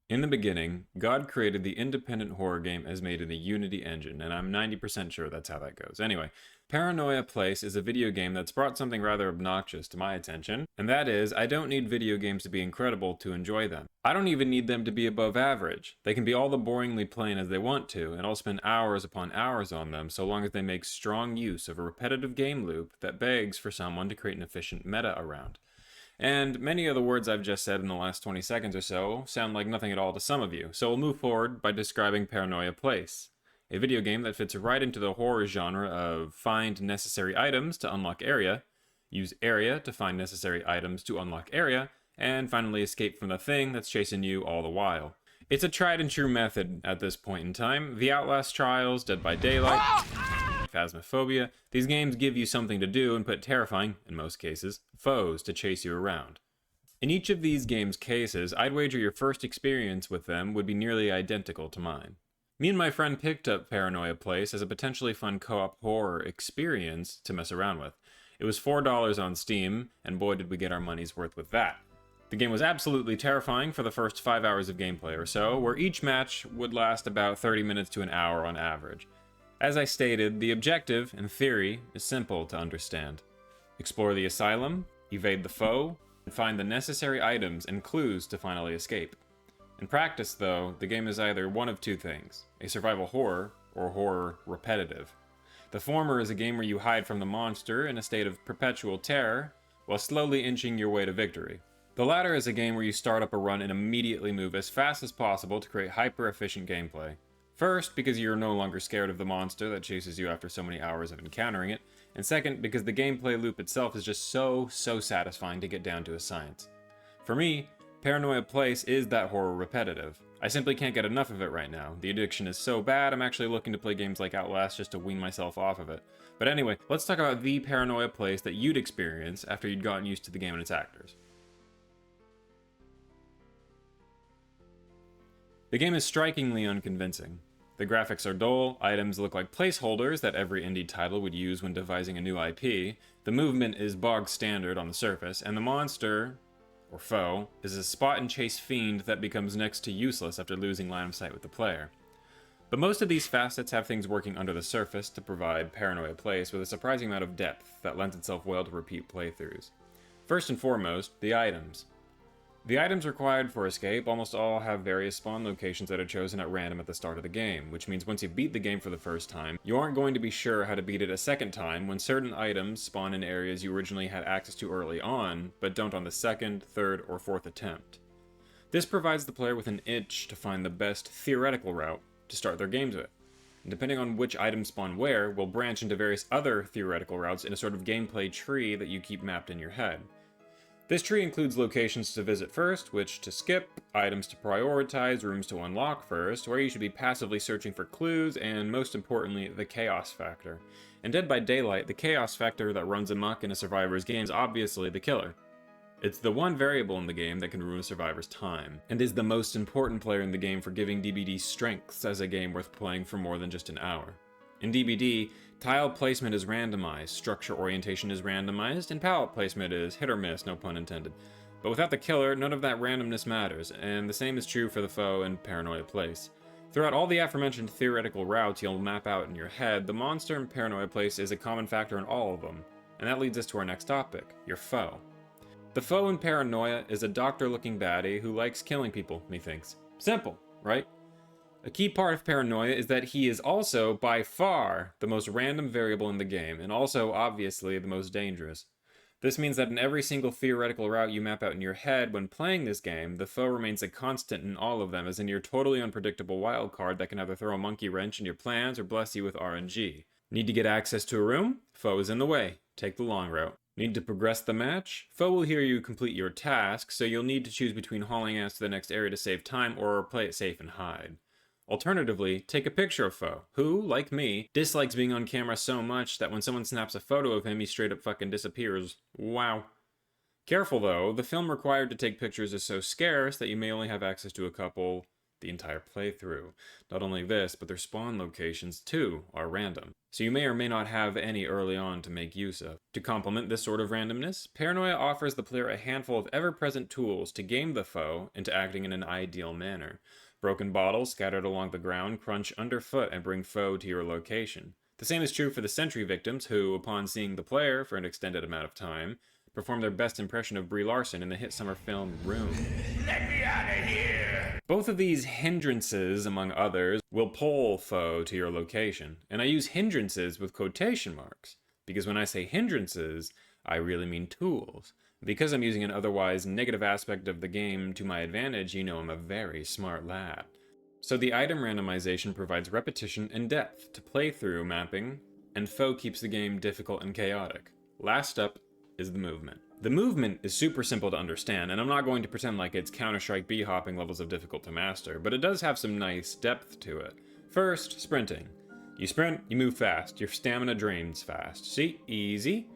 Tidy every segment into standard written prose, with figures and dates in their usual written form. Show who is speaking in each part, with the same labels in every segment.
Speaker 1: In the beginning, God created the independent horror game as made in the Unity engine, and I'm 90% sure that's how that goes. Anyway, Paranoia Place is a video game that's brought something rather obnoxious to my attention, and that is, I don't need video games to be incredible to enjoy them. I don't even need them to be above average. They can be all the boringly plain as they want to, and I'll spend hours upon hours on them so long as they make strong use of a repetitive game loop that begs for someone to create an efficient meta around. And many of the words I've just said in the last 20 seconds or so sound like nothing at all to some of you, so we'll move forward by describing Paranoia Place, a video game that fits right into the horror genre of find necessary items to unlock area, use area to find necessary items to unlock area, and finally escape from the thing that's chasing you all the while. It's a tried and true method at this point in time. The Outlast trials, Dead by Daylight, Phasmophobia, these games give you something to do and put terrifying, in most cases, foes to chase you around. In each of these games' cases, I'd wager your first experience with them would be nearly identical to mine. Me and my friend picked up Paranoia Place as a potentially fun co-op horror experience to mess around with. It was $4 on Steam, and boy did we get our money's worth with that. The game was absolutely terrifying for the first 5 hours of gameplay or so, where each match would last about 30 minutes to an hour on average. As I stated, the objective, in theory, is simple to understand. Explore the asylum, evade the foe, and find the necessary items and clues to finally escape. In practice, though, the game is either one of two things: a survival horror, or horror repetitive. The former is a game where you hide from the monster in a state of perpetual terror, while slowly inching your way to victory. The latter is a game where you start up a run and immediately move as fast as possible to create hyper-efficient gameplay. First, because you're no longer scared of the monster that chases you after so many hours of encountering it, and second, because the gameplay loop itself is just so satisfying to get down to a science. For me, Paranoia Place is that horror repetitive. I simply can't get enough of it right now. The addiction is so bad, I'm actually looking to play games like Outlast just to wean myself off of it. But anyway, let's talk about the Paranoia Place that you'd experience after you'd gotten used to the game and its actors. The game is strikingly unconvincing. The graphics are dull, items look like placeholders that every indie title would use when devising a new IP, the movement is bog standard on the surface, and the monster, or foe, is a spot and chase fiend that becomes next to useless after losing line of sight with the player. But most of these facets have things working under the surface to provide Paranoia Place with a surprising amount of depth that lends itself well to repeat playthroughs. First and foremost, the items. The items required for escape almost all have various spawn locations that are chosen at random at the start of the game, which means once you beat the game for the first time, you aren't going to be sure how to beat it a second time when certain items spawn in areas you originally had access to early on, but don't on the second, third, or fourth attempt. This provides the player with an itch to find the best theoretical route to start their games with, and depending on which items spawn where, will branch into various other theoretical routes in a sort of gameplay tree that you keep mapped in your head. This tree includes locations to visit first, which to skip, items to prioritize, rooms to unlock first, where you should be passively searching for clues, and most importantly, the chaos factor. In Dead by Daylight, the chaos factor that runs amok in a survivor's game is obviously the killer. It's the one variable in the game that can ruin a survivor's time, and is the most important player in the game for giving DBD strengths as a game worth playing for more than just an hour. In DBD, tile placement is randomized, structure orientation is randomized, and palette placement is hit or miss, no pun intended. But without the killer, none of that randomness matters, and the same is true for the foe in Paranoia Place. Throughout all the aforementioned theoretical routes you'll map out in your head, the monster in Paranoia Place is a common factor in all of them, and that leads us to our next topic, your foe. The foe in Paranoia is a doctor-looking baddie who likes killing people, methinks. Simple, right? A key part of Paranoia is that he is also, by far, the most random variable in the game, and also, obviously, the most dangerous. This means that in every single theoretical route you map out in your head when playing this game, the foe remains a constant in all of them, as in your totally unpredictable wildcard that can either throw a monkey wrench in your plans or bless you with RNG. Need to get access to a room? Foe is in the way. Take the long route. Need to progress the match? Foe will hear you complete your task, so you'll need to choose between hauling ass to the next area to save time or play it safe and hide. Alternatively, take a picture of foe, who, like me, dislikes being on camera so much that when someone snaps a photo of him, he straight up fucking disappears. Wow. Careful though, the film required to take pictures is so scarce that you may only have access to a couple, the entire playthrough. Not only this, but their spawn locations too are random, so you may or may not have any early on to make use of. To complement this sort of randomness, Paranoia offers the player a handful of ever-present tools to game the foe into acting in an ideal manner. Broken bottles scattered along the ground crunch underfoot and bring foe to your location. The same is true for the sentry victims who, upon seeing the player for an extended amount of time, perform their best impression of Brie Larson in the hit summer film Room. Let me out of here! Both of these hindrances, among others, will pull foe to your location. And I use hindrances with quotation marks, because when I say hindrances, I really mean tools. Because I'm using an otherwise negative aspect of the game to my advantage, you know I'm a very smart lad. So the item randomization provides repetition and depth to playthrough mapping, and foe keeps the game difficult and chaotic. Last up is the movement. The movement is super simple to understand, and I'm not going to pretend like it's Counter-Strike B-hopping levels of difficult to master, but it does have some nice depth to it. First, sprinting. You sprint, you move fast, your stamina drains fast. See? Easy.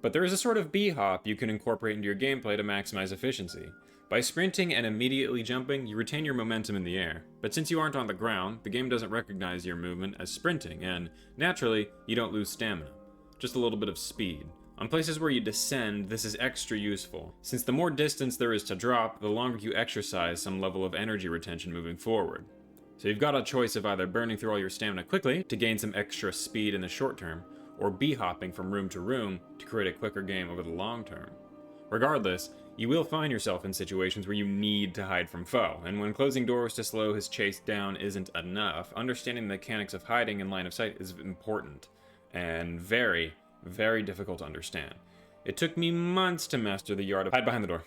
Speaker 1: But there is a sort of B-hop you can incorporate into your gameplay to maximize efficiency. By sprinting and immediately jumping, you retain your momentum in the air. But since you aren't on the ground, the game doesn't recognize your movement as sprinting, and, naturally, you don't lose stamina. Just a little bit of speed. On places where you descend, this is extra useful, since the more distance there is to drop, the longer you exercise some level of energy retention moving forward. So you've got a choice of either burning through all your stamina quickly to gain some extra speed in the short term, or B-hopping from room to room to create a quicker game over the long term. Regardless, you will find yourself in situations where you need to hide from foe, and when closing doors to slow his chase down isn't enough, understanding the mechanics of hiding in line of sight is important, and very, very difficult to understand. It took me months to master the art of hide behind the door.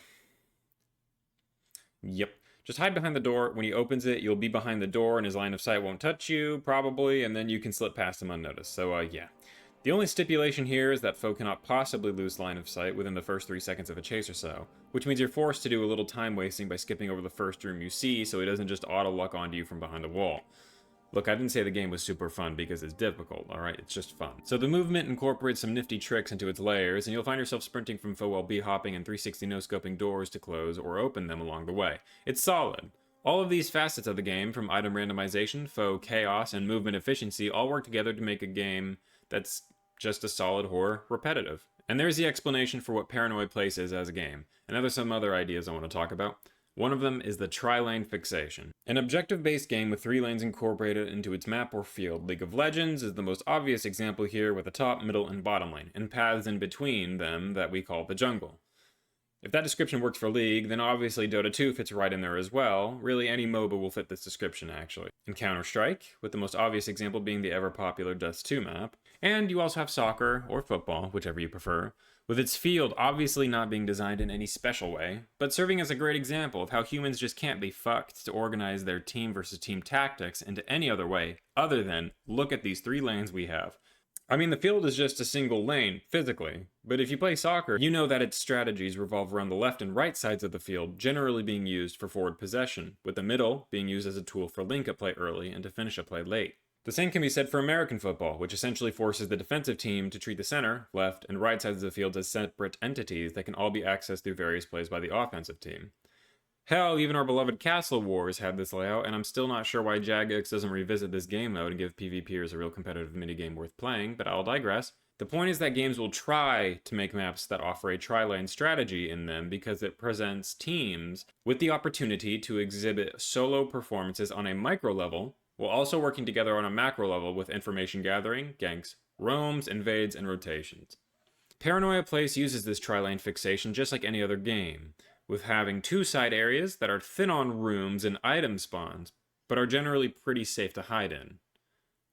Speaker 1: Yep. Just hide behind the door. When he opens it, you'll be behind the door and his line of sight won't touch you, probably, and then you can slip past him unnoticed. So, yeah. The only stipulation here is that foe cannot possibly lose line of sight within the first 3 seconds of a chase or so, which means you're forced to do a little time wasting by skipping over the first room you see so he doesn't just auto-luck onto you from behind the wall. Look, I didn't say the game was super fun because it's difficult, alright? It's just fun. So the movement incorporates some nifty tricks into its layers, and you'll find yourself sprinting from foe while B-hopping and 360 no-scoping doors to close or open them along the way. It's solid. All of these facets of the game, from item randomization, foe chaos, and movement efficiency, all work together to make a game that's just a solid horror repetitive. And there's the explanation for what Paranoia Place is as a game. And there's some other ideas I want to talk about. One of them is the tri-lane fixation. An objective-based game with 3 lanes incorporated into its map or field. League of Legends is the most obvious example here with a top, middle, and bottom lane, and paths in between them that we call the jungle. If that description works for League, then obviously Dota 2 fits right in there as well. Really, any MOBA will fit this description, actually. In Counter-Strike, with the most obvious example being the ever-popular Dust 2 map. And you also have soccer, or football, whichever you prefer, with its field obviously not being designed in any special way, but serving as a great example of how humans just can't be fucked to organize their team versus team tactics into any other way other than, look at these 3 lanes we have. I mean, the field is just a single lane, physically, but if you play soccer, you know that its strategies revolve around the left and right sides of the field generally being used for forward possession, with the middle being used as a tool for link-up play early and to finish a play late. The same can be said for American football, which essentially forces the defensive team to treat the center, left, and right sides of the field as separate entities that can all be accessed through various plays by the offensive team. Hell, even our beloved Castle Wars had this layout, and I'm still not sure why Jagex doesn't revisit this game mode and give PvPers a real competitive minigame worth playing, but I'll digress. The point is that games will try to make maps that offer a tri-lane strategy in them because it presents teams with the opportunity to exhibit solo performances on a micro level, while also working together on a macro level with information gathering, ganks, roams, invades, and rotations. Paranoia Place uses this tri-lane fixation just like any other game, with having 2 side areas that are thin on rooms and item spawns, but are generally pretty safe to hide in.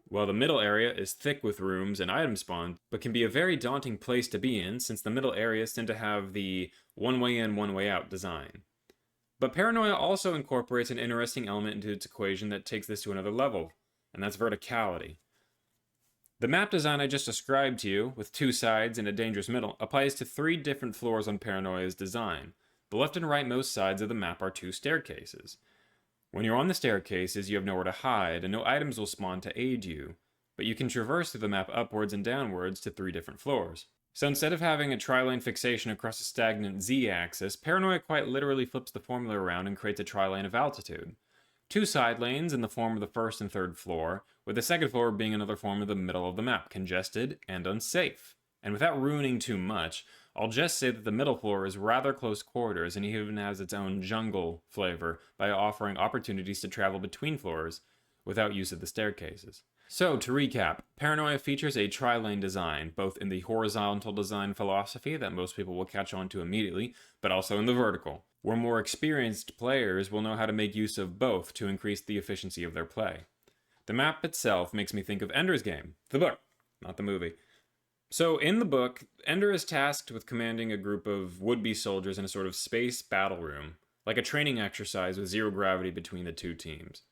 Speaker 1: While the middle area is thick with rooms and item spawns, but can be a very daunting place to be in since the middle areas tend to have the one way in, one way out design. But Paranoia also incorporates an interesting element into its equation that takes this to another level, and that's verticality. The map design I just described to you, with 2 sides and a dangerous middle, applies to 3 different floors on Paranoia's design. The left and rightmost sides of the map are 2 staircases. When you're on the staircases, you have nowhere to hide, and no items will spawn to aid you, but you can traverse through the map upwards and downwards to 3 different floors. So instead of having a tri-lane fixation across a stagnant z-axis, Paranoia quite literally flips the formula around and creates a tri-lane of altitude. 2 side lanes in the form of the first and third floor, with the second floor being another form of the middle of the map, congested and unsafe. And without ruining too much, I'll just say that the middle floor is rather close quarters and even has its own jungle flavor by offering opportunities to travel between floors without use of the staircases. So, to recap, Paranoia features a tri-lane design, both in the horizontal design philosophy that most people will catch on to immediately, but also in the vertical, where more experienced players will know how to make use of both to increase the efficiency of their play. The map itself makes me think of Ender's Game, the book, not the movie. So, in the book, Ender is tasked with commanding a group of would-be soldiers in a sort of space battle room, like a training exercise with zero gravity between the two teams.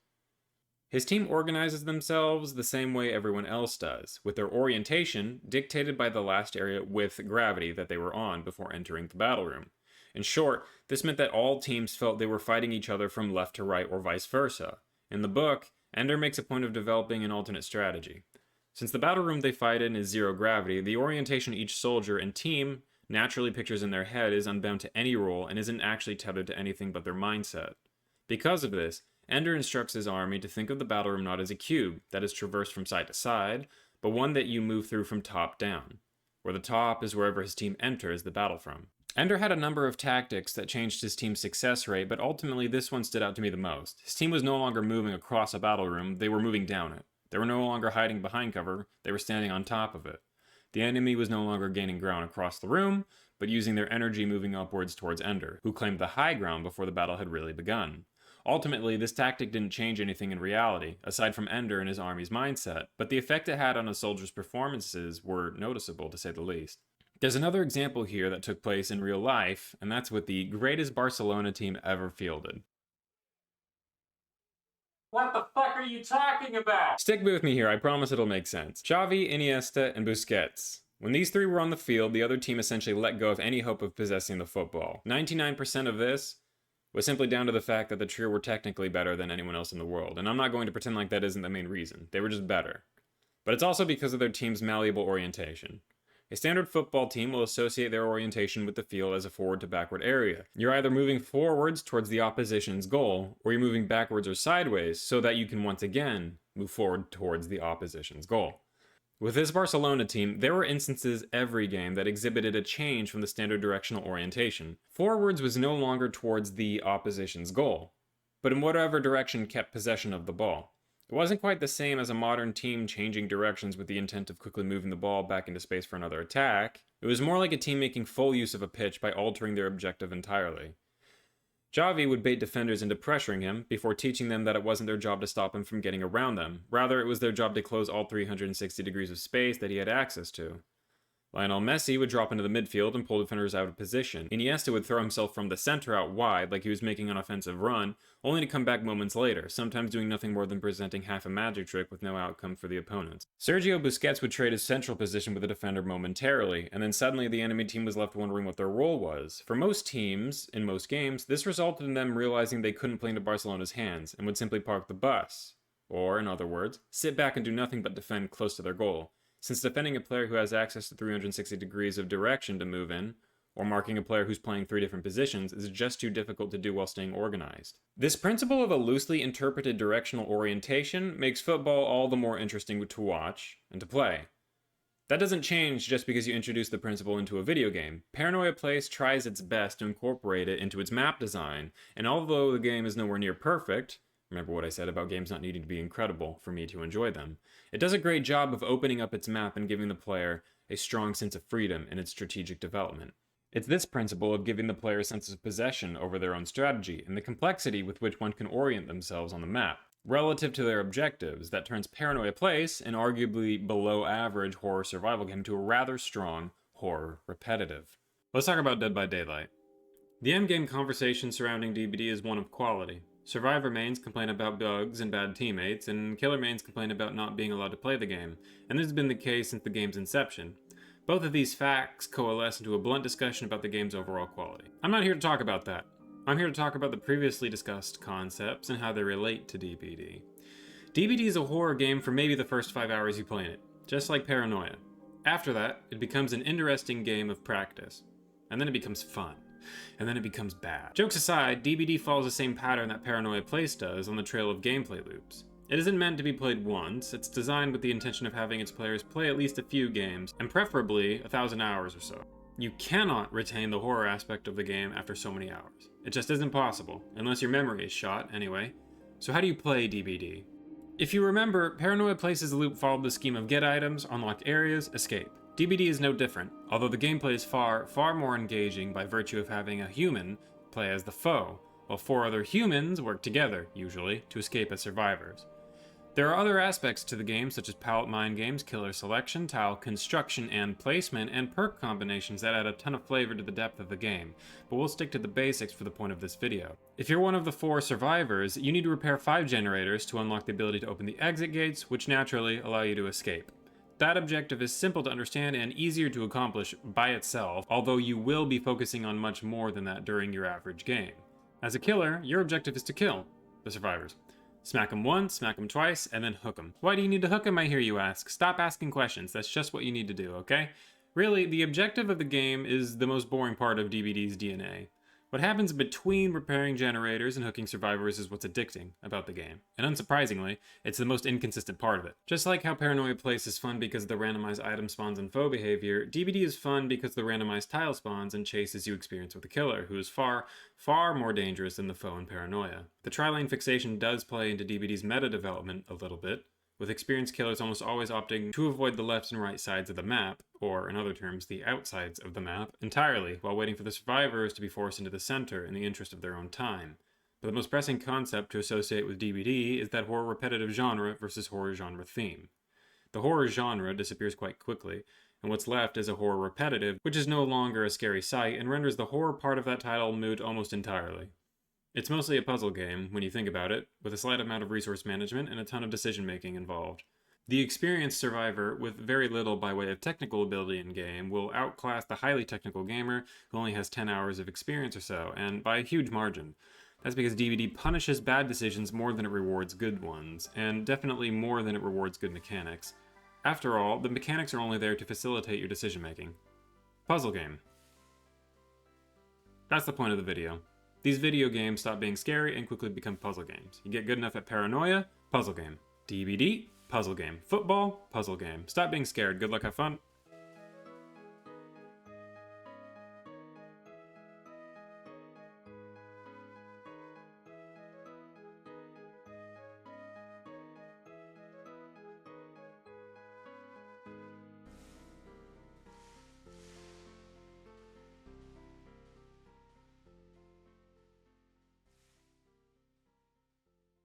Speaker 1: His team organizes themselves the same way everyone else does, with their orientation dictated by the last area with gravity that they were on before entering the battle room. In short, this meant that all teams felt they were fighting each other from left to right or vice versa. In the book, Ender makes a point of developing an alternate strategy. Since the battle room they fight in is zero gravity, the orientation each soldier and team naturally pictures in their head is unbound to any role and isn't actually tethered to anything but their mindset. Because of this, Ender instructs his army to think of the battle room not as a cube that is traversed from side to side, but one that you move through from top down, where the top is wherever his team enters the battle from. Ender had a number of tactics that changed his team's success rate, but ultimately this one stood out to me the most. His team was no longer moving across a battle room, they were moving down it. They were no longer hiding behind cover, they were standing on top of it. The enemy was no longer gaining ground across the room, but using their energy moving upwards towards Ender, who claimed the high ground before the battle had really begun. Ultimately, this tactic didn't change anything in reality, aside from Ender and his army's mindset, but the effect it had on a soldier's performances were noticeable, to say the least. There's another example here that took place in real life, and that's with the greatest Barcelona team ever fielded.
Speaker 2: What the fuck are you talking about?
Speaker 1: Stick with me here, I promise it'll make sense. Xavi, Iniesta, and Busquets. When these three were on the field, the other team essentially let go of any hope of possessing the football. 99% of this was simply down to the fact that the trio were technically better than anyone else in the world, and I'm not going to pretend like that isn't the main reason. They were just better. But it's also because of their team's malleable orientation. A standard football team will associate their orientation with the field as a forward to backward area. You're either moving forwards towards the opposition's goal, or you're moving backwards or sideways so that you can once again move forward towards the opposition's goal. With this Barcelona team, there were instances every game that exhibited a change from the standard directional orientation. Forwards was no longer towards the opposition's goal, but in whatever direction kept possession of the ball. It wasn't quite the same as a modern team changing directions with the intent of quickly moving the ball back into space for another attack. It was more like a team making full use of a pitch by altering their objective entirely. Xavi would bait defenders into pressuring him before teaching them that it wasn't their job to stop him from getting around them. Rather, it was their job to close all 360 degrees of space that he had access to. Lionel Messi would drop into the midfield and pull defenders out of position. Iniesta would throw himself from the center out wide like he was making an offensive run, only to come back moments later, sometimes doing nothing more than presenting half a magic trick with no outcome for the opponents. Sergio Busquets would trade his central position with the defender momentarily, and then suddenly the enemy team was left wondering what their role was. For most teams, in most games, this resulted in them realizing they couldn't play into Barcelona's hands, and would simply park the bus. Or, in other words, sit back and do nothing but defend close to their goal. Since defending a player who has access to 360 degrees of direction to move in, or marking a player who's playing 3 different positions, is just too difficult to do while staying organized. This principle of a loosely interpreted directional orientation makes football all the more interesting to watch and to play. That doesn't change just because you introduce the principle into a video game. Paranoia Place tries its best to incorporate it into its map design, and although the game is nowhere near perfect, remember what I said about games not needing to be incredible for me to enjoy them, it does a great job of opening up its map and giving the player a strong sense of freedom in its strategic development. It's this principle of giving the player a sense of possession over their own strategy and the complexity with which one can orient themselves on the map relative to their objectives that turns Paranoia Place, an arguably below average horror survival game, to a rather strong horror repetitive. Let's talk about Dead by Daylight. The endgame conversation surrounding DBD is one of quality. Survivor mains complain about bugs and bad teammates, and killer mains complain about not being allowed to play the game, and this has been the case since the game's inception. Both of these facts coalesce into a blunt discussion about the game's overall quality. I'm not here to talk about that. I'm here to talk about the previously discussed concepts and how they relate to DBD. DBD is a horror game for maybe the first 5 hours you play in it, just like Paranoia. After that, it becomes an interesting game of practice, and then it becomes fun. and then it becomes bad. Jokes aside, DBD follows the same pattern that Paranoia Place does on the trail of gameplay loops. It isn't meant to be played once, it's designed with the intention of having its players play at least a few games, and preferably 1,000 hours or so. You cannot retain the horror aspect of the game after so many hours. It just isn't possible, unless your memory is shot, anyway. So how do you play DBD? If you remember, Paranoia Place's loop followed the scheme of get items, unlock areas, escape. DBD is no different, although the gameplay is far more engaging by virtue of having a human play as the foe, while 4 other humans work together, usually, to escape as survivors. There are other aspects to the game, such as palette mind games, killer selection, tile construction and placement, and perk combinations that add a ton of flavor to the depth of the game, but we'll stick to the basics for the point of this video. If you're one of the 4 survivors, you need to repair 5 generators to unlock the ability to open the exit gates, which naturally allow you to escape. That objective is simple to understand and easier to accomplish by itself, although you will be focusing on much more than that during your average game. As a killer, your objective is to kill the survivors. Smack them once, smack them twice, and then hook them. Why do you need to hook them, I hear you ask? Stop asking questions, that's just what you need to do, okay? Really, the objective of the game is the most boring part of DBD's DNA. What happens between repairing generators and hooking survivors is what's addicting about the game. And unsurprisingly, it's the most inconsistent part of it. Just like how Paranoia Place is fun because of the randomized item spawns and foe behavior, DBD is fun because of the randomized tile spawns and chases you experience with the killer, who is far more dangerous than the foe in Paranoia. The tri-lane fixation does play into DBD's meta development a little bit, with experienced killers almost always opting to avoid the left and right sides of the map, or in other terms, the outsides of the map, entirely, while waiting for the survivors to be forced into the center in the interest of their own time. But the most pressing concept to associate with DBD is that horror repetitive genre versus horror genre theme. The horror genre disappears quite quickly, and what's left is a horror repetitive, which is no longer a scary sight and renders the horror part of that title moot almost entirely. It's mostly a puzzle game, when you think about it, with a slight amount of resource management and a ton of decision-making involved. The experienced survivor, with very little by way of technical ability in-game, will outclass the highly technical gamer who only has 10 hours of experience or so, and by a huge margin. That's because DBD punishes bad decisions more than it rewards good ones, and definitely more than it rewards good mechanics. After all, the mechanics are only there to facilitate your decision-making. Puzzle game. That's the point of the video. These video games stop being scary and quickly become puzzle games. You get good enough at Paranoia, puzzle game. DBD, puzzle game. Football, puzzle game. Stop being scared. Good luck, have fun.